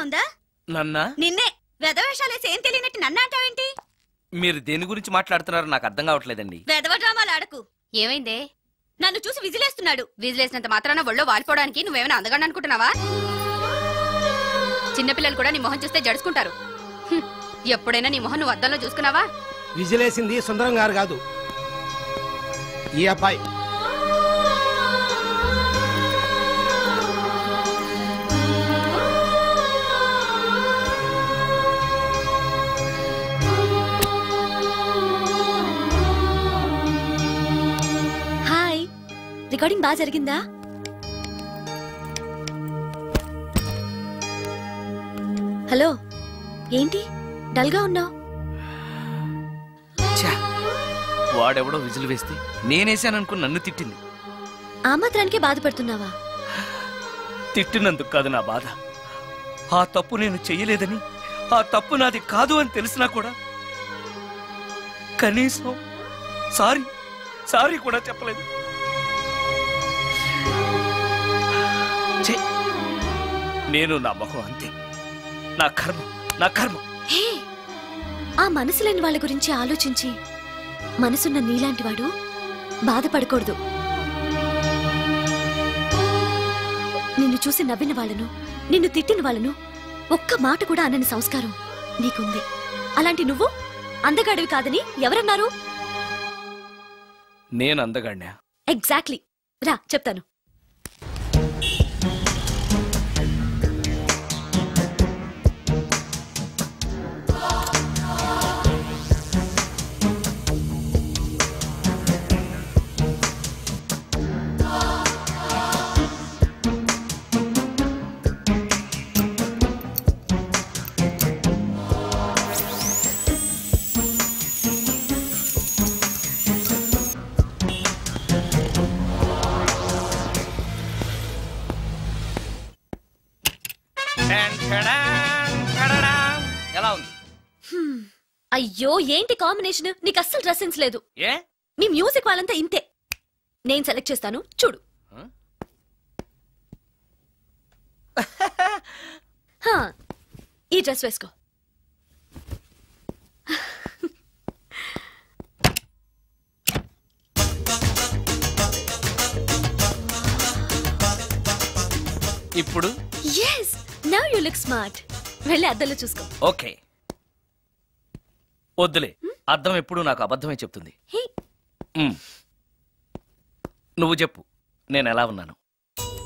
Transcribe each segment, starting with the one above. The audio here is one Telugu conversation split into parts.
ఉందా? నన్నా? నిన్నే. వెధవేషాలేసి ఏం తెలియనట్టు నన్ను అంటావేంటి? మీరు దేని గురించి మాట్లాడుతున్నారో నాకు అర్థం కావట్లేదండి. వెధవ డ్రామాలు ఆడకు. ఏమైందే? నన్ను చూసి విజిలేస్తున్నాడు. విజిలేసినంత మాత్రాన ఒళ్ళో వాలిపోవడానికి నువ్వేమైనా అందగాడు అనుకుంటున్నావా? చిన్నపిల్లలు కూడా నీ మొహం చూస్తే జడుచుకుంటారు. ఎప్పుడైనా నీ మొహం నువ్వు అద్దంలో చూసుకున్నావా? విజిలేసింది సుందరం గారు కాదు, ఈ అబ్బాయి. హాయ్, రికార్డింగ్ బాగా జరిగిందా? హలో, ఏంటి డల్గా ఉన్నావు? వాడెవడో విజిల్ వేస్తే నేనేసాననుకుని నన్ను తిట్టింది. ఆ మాత్రానికే బాధపడుతున్నావా? తిట్టినందుకు కాదు నా బాధ. ఆ తప్పు నేను చెయ్యలేదని, ఆ తప్పు నాది కాదు అని తెలిసినా కూడా కనీసం సారీ సారీ కూడా చెప్పలేదు. నేను నా మొహం అంతే. నా కర్మ, నా కర్మ. ఆ మనసు లేని వాళ్ళ గురించి ఆలోచించి మనసున్న నీలాంటి వాడు బాధపడకూడదు. నిన్ను చూసి నవ్విన వాళ్ళను, నిన్ను తిట్టిన వాళ్ళను ఒక్క మాట కూడా అనని సంస్కారం నీకుంది. అలాంటి నువ్వు అందగాడివి కాదని ఎవరన్నారు? నేను అందగాడినా? ఎగ్జాక్ట్లీ. రా చెప్తాను. ఎలా ఉంది? అయ్యో, ఏంటి కాంబినేషన్? నీకు అస్సలు డ్రెస్ సెన్స్ లేదు. ఏ? మీ మ్యూజిక్ వాళ్ళంతా ఇంతే. నేను సెలెక్ట్ చేస్తాను, చూడు. ఈ డ్రెస్ వేసుకో. ఇప్పుడు yes, now you look smart. వెళ్ళి అద్దంలో చూసుకో. ఓకే. వద్దులే, అద్దం ఎప్పుడు నాకు అబద్ధమే చెప్తుంది. నువ్వు చెప్పు, నేను ఎలా ఉన్నాను?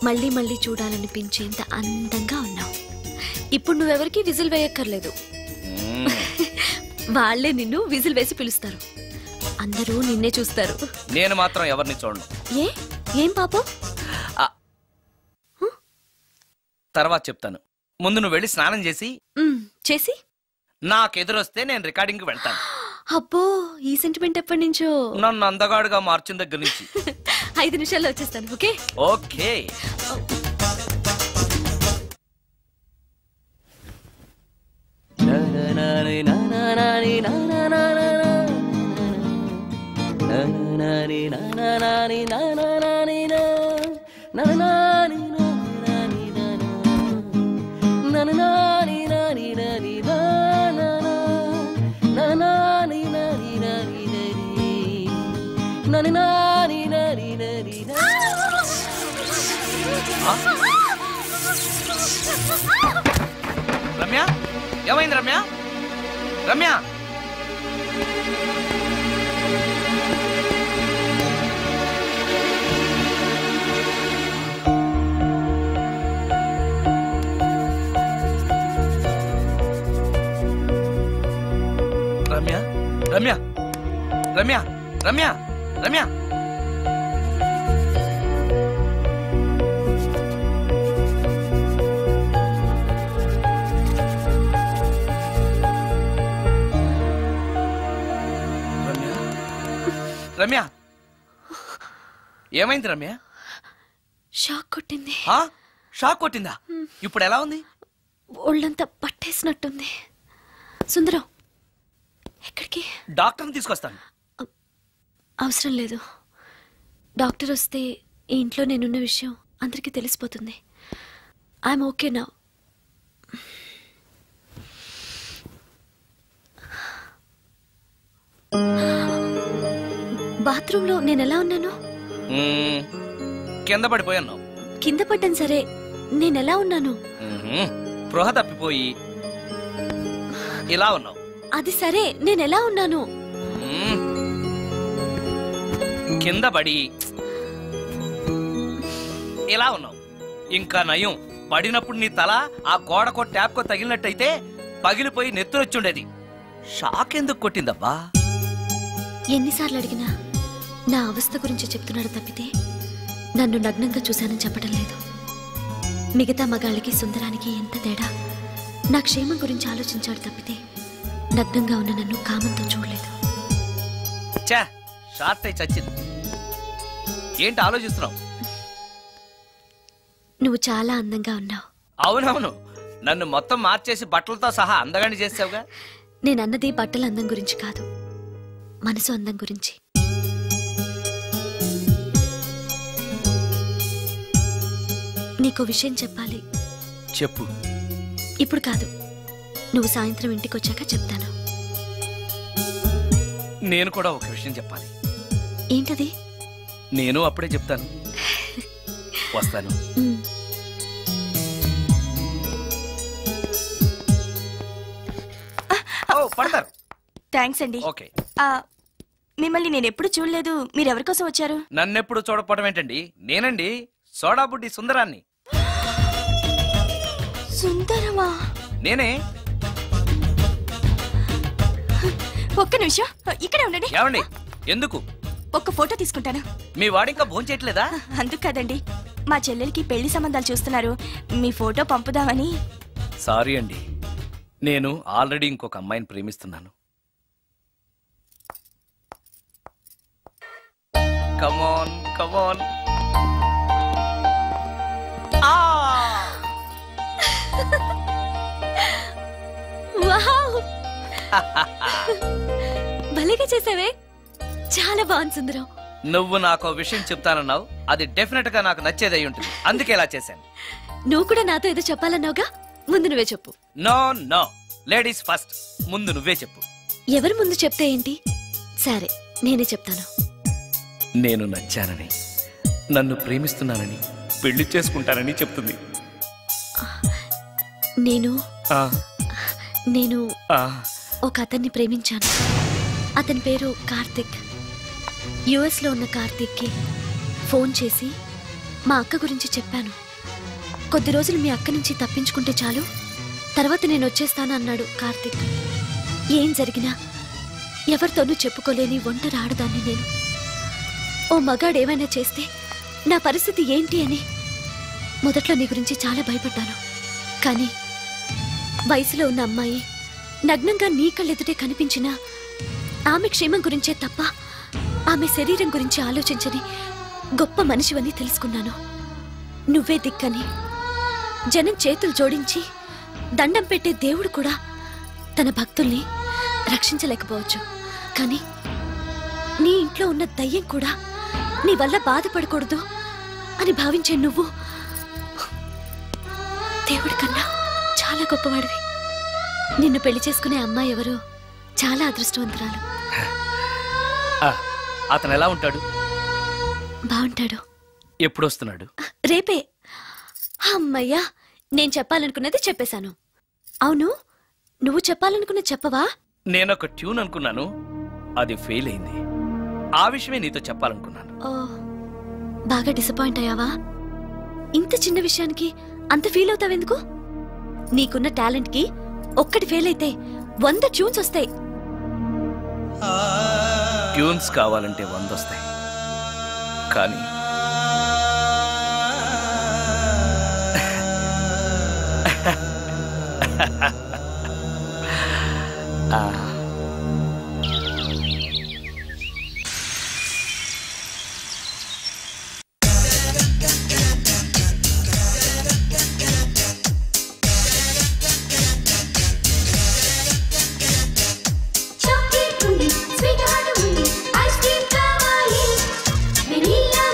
మళ్ళీ మళ్ళీ చూడాలనిపించేంత అందంగా ఉన్నావు. ఇప్పుడు నువ్వెవరికి విజిల్ వేయక్కర్లేదు. వాళ్లే నిన్ను విజిల్ వేసి పిలుస్తారు. అందరూ నిన్నే చూస్తారు. నేను మాత్రం ఎవరిని చూడను. ఏం పాపం? తర్వాత చెప్తాను. ముందు నువ్వు వెళ్ళి స్నానం చేసి నాకెదురొస్తే నేను రికార్డింగ్ కి వెళ్తాను. అబ్బో, ఈ సెంటిమెంట్ ఎప్పటి నుంచో? నన్ను అందగాడుగా మార్చిన దగ్గర నుంచి. 5 నిమిషాల్లో వచ్చేస్తాను. Okay okay. రమ్య, ఏమైంది రమ్య? రమ్య, రమ్య, రమ్య, రమ్య, రమ్య, రమ్య. రమ్య, ఏమైంది రమ్య? షాక్ కొట్టింది. షాక్ కొట్టిందా? ఇప్పుడు ఎలా ఉంది? ఒళ్ళంతా పట్టేసినట్టుంది. సుందరం, ఎక్కడికి? డాక్టర్ని తీసుకొస్తాను. అవసరం లేదు. డాక్టర్ వస్తే ఈ ఇంట్లో నేనున్న విషయం అందరికీ తెలిసిపోతుంది. I'm okay now. బాత్రూంలో నేనెలా ఉన్నాను? కింద పడిపోయాను. కింద పడ్డాను సరే, నేనెలా ఉన్నాను? స్పృహ తప్పిపోయి ఇలా ఉన్నావు. అది సరే, నేనెలా ఉన్నాను? కింద పడి ఇలా ఉన్నావు. ఇంకా నయం, పడినప్పుడు నీ తల ఆ గోడకో ట్యాప్కో తగిలినట్టయితే పగిలిపోయి నెత్తురొచ్చుండేది. షాక్ ఎందుకు కొట్టిందబ్బా? ఎన్నిసార్లు అడిగినా నా అవస్థ గురించి చెప్తున్నాడు తప్పితే నన్ను నగ్నంగా చూశానని చెప్పడం లేదు. మిగతా మగాళ్ళకి సుందరానికి ఎంత తేడా. నా క్షేమం గురించి ఆలోచించాడు తప్పితే నగ్నంగా ఉన్న నన్ను కామంతో చూడలేదు. షార్ట్ అయి చచ్చింది. ఏంటి ఆలోచిస్తున్నావు? నువ్వు చాలా అందంగా ఉన్నావు. అవునవును, నన్ను మొత్తం మార్చేసి బట్టలతో సహా అందగాని చేసావుగా. నేనన్నది బట్టల అందం గురించి కాదు, మనసు అందం గురించి. నీకో విషయం చెప్పాలి. చెప్పు. ఇప్పుడు కాదు, నువ్వు సాయంత్రం ఇంటికి వచ్చాక చెప్తాను. నేను కూడా ఒక విషయం చెప్పాలి. ఏంటది? నేను అప్పుడే చెప్తాను. వస్తాను. పడతారు. థ్యాంక్స్ అండి. ఓకే. మిమ్మల్ని నేను ఎప్పుడు చూడలేదు. మీరెవరి కోసం వచ్చారు? నన్నెప్పుడు చూడకపోవడం ఏంటండి? నేనండి, సోడా బుడ్డి సుందరాన్ని. సుందరమా? నేనే. ఒక్క నిమిషం ఇక్కడే ఉండండి. ఏమండి? ఎందుకు? ఒక్క ఫోటో తీసుకుంటాను. మీ వాడింకా భోంచేయట్లేదా? అందుకు కదండి, మా చెల్లెలికి పెళ్లి సంబంధాలు చూస్తున్నారు. మీ ఫోటో పంపుదామని. సారీ అండి, నేను ఆల్రెడీ ఇంకొక అమ్మాయిని ప్రేమిస్తున్నాను. కమాన్ కమాన్. భలేగా చేసావే, చాలా బాగుంది సుందరం. నువ్వు నాకు విషయం చెప్తానన్నావు, అది డెఫినెట్ గా నాకు నచ్చేదై ఉంటుంది, అందుకే ఇలా చేశాను. నువ్వు కూడా నాతో ఏదో చెప్పాలన్నావుగా, ముందు నువ్వే చెప్పు. No no, ladies first. ముందు నువ్వే చెప్పు. ఎవరి ముందు చెప్తే ఏంటి? సరే, నేనే చెప్తాను. నేను నచ్చానని, నన్ను ప్రేమిస్తున్నానని, పెళ్లి చేసుకుంటానని చెప్తుంది. నేను ఒక అతన్ని ప్రేమించాను. అతని పేరు కార్తిక్. యుఎస్ లో ఉన్న కార్తిక్కి ఫోన్ చేసి మా అక్క గురించి చెప్పాను. కొద్ది రోజులు మీ అక్క నుంచి తప్పించుకుంటే చాలు, తర్వాత నేను వచ్చేస్తాను అన్నాడు కార్తిక్. ఏం జరిగినా ఎవరితోనూ చెప్పుకోలేని ఒంటరి ఆడదాన్ని నేను. ఓ మగాడు ఏమైనా చేస్తే నా పరిస్థితి ఏంటి అని మొదట్లో నీ గురించి చాలా భయపడ్డాను. కానీ వయసులో ఉన్న అమ్మాయి నగ్నంగా నీ కళ్ళెదుటే కనిపించినా ఆమె క్షేమం గురించే తప్ప ఆమె శరీరం గురించి ఆలోచించని గొప్ప మనిషివని తెలుసుకున్నాను. నువ్వే దిక్కని, జనం చేతులు జోడించి దండం పెట్టే దేవుడు కూడా తన భక్తుల్ని రక్షించలేకపోవచ్చు. కానీ నీ ఇంట్లో ఉన్న దయ్యం కూడా నీ వల్ల బాధపడకూడదు అని భావించే నువ్వు దేవుడి కన్నా చాలా గొప్పవాడివి. నిన్ను పెళ్లి చేసుకునే అమ్మాయి ఎవరో చాలా అదృష్టవంతురాలు. అతను ఎలా ఉంటాడు? బాగుంటాడు. ఎప్పుడు వస్తున్నాడు? రేపే. అమ్మయ్యా, నేను చెప్పాలనుకున్నది చెప్పేశాను. అవును, నువ్వు చెప్పాలనుకున్నది చెప్పవా? నేనొక ట్యూన్ అనుకున్నాను, అది ఫెయిల్ అయింది. ఆ విషయమే నీతో చెప్పాలనుకున్నాను. బాగా డిసప్పాయింట్ అయ్యావా? ఇంత చిన్న విషయానికి అంత ఫీల్ అవుతావెందుకు? నీకున్న టాలెంట్ కి ఒక్కటి ఫెయిల్ అయితే 100 ట్యూన్స్ వస్తాయి. ట్యూన్స్ కావాలంటే 100 వస్తాయి, కానీ chocolate ఉంది, sweet heart ఉంది, ice cream కావాలి, vanilla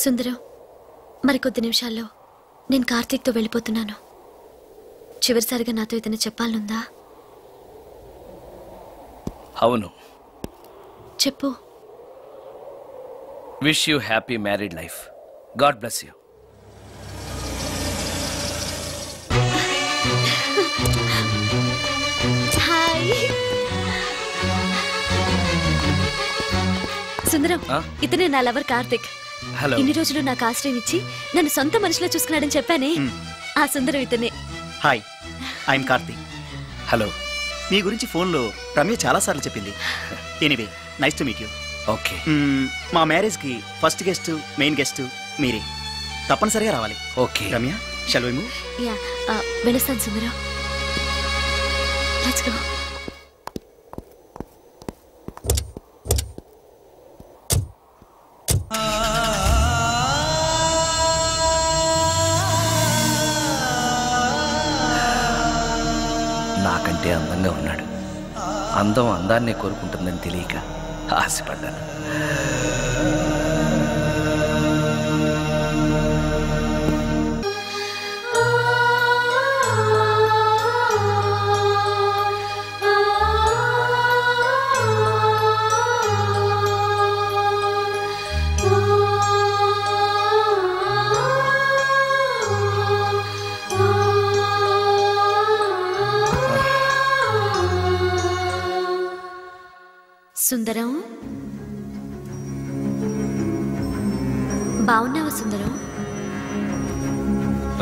సుందరం, మరికొద్ది నిమిషాల్లో నేను కార్తీక్తో వెళ్ళిపోతున్నాను. చివరిసారిగా నాతో ఏదైనా చెప్పాలనుందా? అవును. చెప్పు. Wish you happy married life. God bless you. Hi Sundaram, ఇతనే నా లవర్ కార్తిక్. హలో. ఇన్ని రోజులు నాకు ఆశ్రయం ఇచ్చి నన్ను సొంత మనిషిలో చూసుకున్నాడని చెప్పానే, ఆ సుందరం ఇతనే. Hi, I am Karthik. హలో. మీ గురించి ఫోన్లో రమ్య చాలాసార్లు చెప్పింది. Anyway, nice to meet you. Okay. మా మ్యారేజ్కి ఫస్ట్ గెస్ట్, మెయిన్ గెస్ట్ మీరే. తప్పనిసరిగా రావాలి. Okay Ramya, shall we move? Yeah, వెళ్ళొస్తాను సుందరం. Let's go. నాకంటే అందంగా ఉన్నాడు. అందం అందాన్నే కోరుకుంటుందని తెలియక ఆశపడ్డాను. సుందరం, బాగున్నావా సుందరం?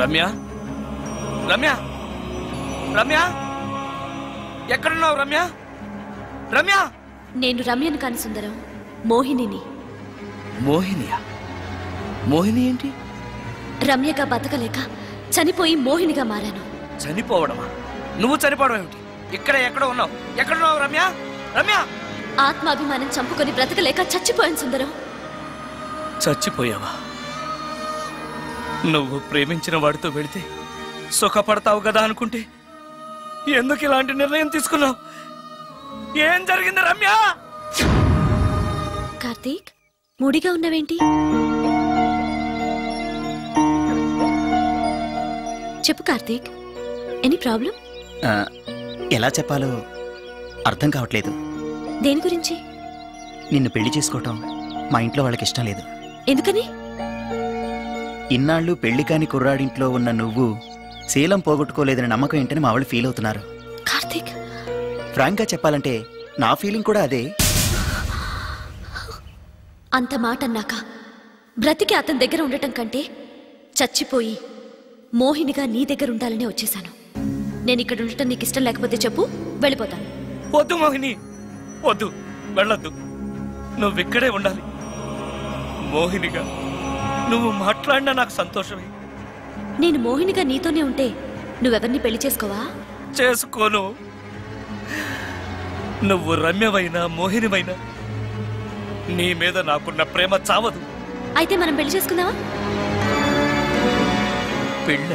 రమ్య, రమ్య, రమ్య, ఎక్కడున్నావు రమ్య? రమ్య. నేను రమ్యను కాని సుందరం, మోహినిని. మోహినియా? మోహిని ఏంటి? రమ్యగా బతకలేక చనిపోయి మోహినిగా మారాను. చనిపోవడమా? నువ్వు చనిపోవడం ఏమిటి? ఎక్కడ ఉన్నావు? ఎక్కడున్నావు రమ్య? రమ్య. ఆత్మాభిమానం చంపుకొని బ్రతకలేక చచ్చిపోయాను సుందరం. చచ్చిపోయావా? నువ్వు ప్రేమించిన వాడితో వెళితే సుఖపడతావు కదా అనుకుంటే ఎందుకు ఇలాంటి నిర్ణయం తీసుకున్నావు? ఏం జరిగింది రమ్య? కార్తీక్, మూడిగా ఉన్నవేంటి? చెప్పు కార్తీక్, ఎనీ ప్రాబ్లం? ఎలా చెప్పాలో అర్థం కావట్లేదు. దేని గురించి? నిన్ను పెళ్లి చేసుకోవటం మా ఇంట్లో వాళ్ళకి ఇష్టం లేదు. ఎందుకని? ఇన్నాళ్ళు పెళ్లి కాని కుర్రాడింట్లో ఉన్న నువ్వు శీలం పోగొట్టుకోలేదని నమ్మకం ఏంటని మా వాళ్ళు ఫీల్ అవుతున్నారు. కార్తీక్, ఫ్రాంక్గా చెప్పాలంటే నా ఫీలింగ్ కూడా అదే. అంత మాట అన్నాక బ్రతికి అతని దగ్గర ఉండటం కంటే చచ్చిపోయి మోహినిగా నీ దగ్గర ఉండాలనే వచ్చేసాను. నేను ఇక్కడ ఉండటం నీకు ఇష్టం లేకపోతే చెప్పు, వెళ్ళిపోతాను. వద్దు మోహిని, వద్దు, వెళ్ళొద్దు. నువ్విక్కడే ఉండాలి. మోహినిగా నువ్వు మాట్లాడినా నాకు సంతోషమే. నేను మోహినిగా నీతోనే ఉంటే నువ్వెవరిని పెళ్లి చేసుకోవా? చేసుకోను. నువ్వు రమ్యవైనా మోహినివైనా నీ మీద నాకున్న ప్రేమ చావదు. అయితే మనం పెళ్లి చేసుకుందామా? పెళ్ళ?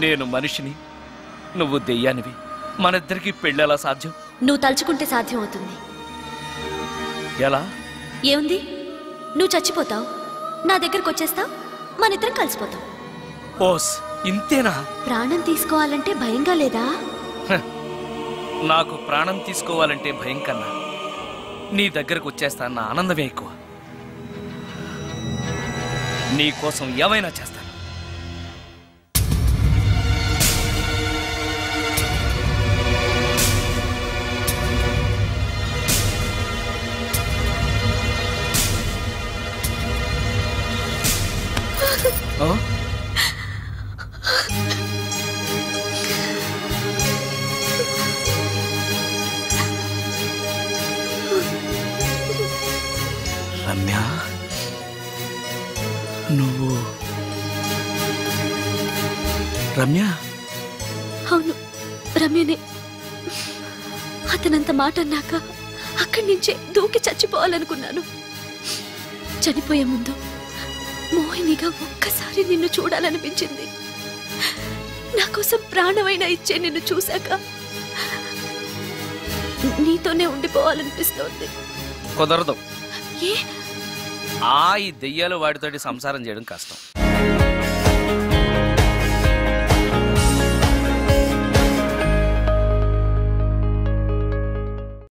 నేను మనిషిని, నువ్వు దెయ్యానివి. మనిద్దరికి పెళ్ళెలా సాధ్యం? నువ్వు తలుచుకుంటే సాధ్యం అవుతుంది. ఎలా? ఏముంది, నువ్వు చచ్చిపోతావు, నా దగ్గరకు వచ్చేస్తావు, మనిద్దరం కలిసిపోతాం. ఓస్, ఇంతేనా? ప్రాణం తీసుకోవాలంటే భయంగా లేదా? నాకు ప్రాణం తీసుకోవాలంటే భయం కన్నా నీ దగ్గరకు వచ్చేస్తాన్న ఆనందమే ఎక్కువ. నీ కోసం ఏమైనా చేస్తాను. రమ్య, నువ్వు రమ్య? అవును, రమ్యనే. అతనంత మాట అన్నాక అక్కడి నుంచే దూకి చచ్చిపోవాలనుకున్నాను. చనిపోయే ముందు మోహినిగా ఒక్కసారి నిన్ను చూడాలనిపించింది. నా కోసం ప్రాణమైనా ఇచ్చే నిన్ను చూశాక నీతోనే ఉండిపోవాలనిపిస్తోంది. కుదరదు. ఏ? ఈ దెయ్యాలు వాటితోటి సంసారం చేయడం కష్టం.